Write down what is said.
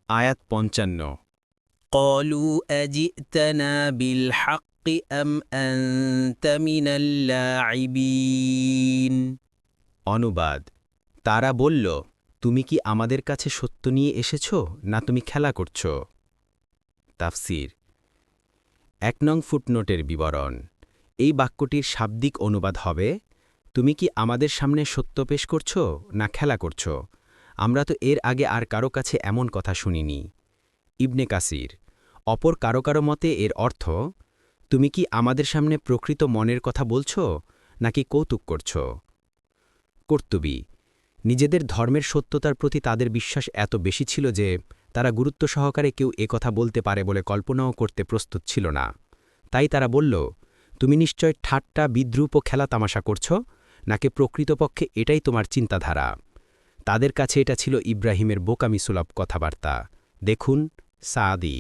আয়াত ৫৫। قالوا أجئتنا بالحق أم أنت من اللاعبين অনুবাদ, তারা বলল, তুমি কি আমাদের কাছে সত্য নিয়ে এসেছ, না তুমি খেলা করছ? তাফসির। ১ নং ফুটনোটের বিবরণ। এই বাক্যটির শাব্দিক অনুবাদ হবে, তুমি কি আমাদের সামনে সত্য পেশ করছ, না খেলা করছ? আমরা তো এর আগে আর কারো কাছে এমন কথা শুনিনি। ইবনে কাসির। অপর কারো কারো মতে এর অর্থ, তুমি কি আমাদের সামনে প্রকৃত মনের কথা বলছ, নাকি কৌতুক করছ? কর্তুবী। নিজেদের ধর্মের সত্যতার প্রতি তাদের বিশ্বাস এত বেশি ছিল যে তারা গুরুত্ব সহকারে কেউ কথা বলতে পারে বলে কল্পনাও করতে প্রস্তুত ছিল না। তাই তারা বলল, তুমি নিশ্চয় ঠাট্টা, বিদ্রূপ ও খেলা তামাশা করছ, নাকি প্রকৃতপক্ষে এটাই তোমার চিন্তাধারা? তাদের কাছে এটা ছিল ইব্রাহিমের বোকামিসুলভ কথাবার্তা। দেখুন সাদি।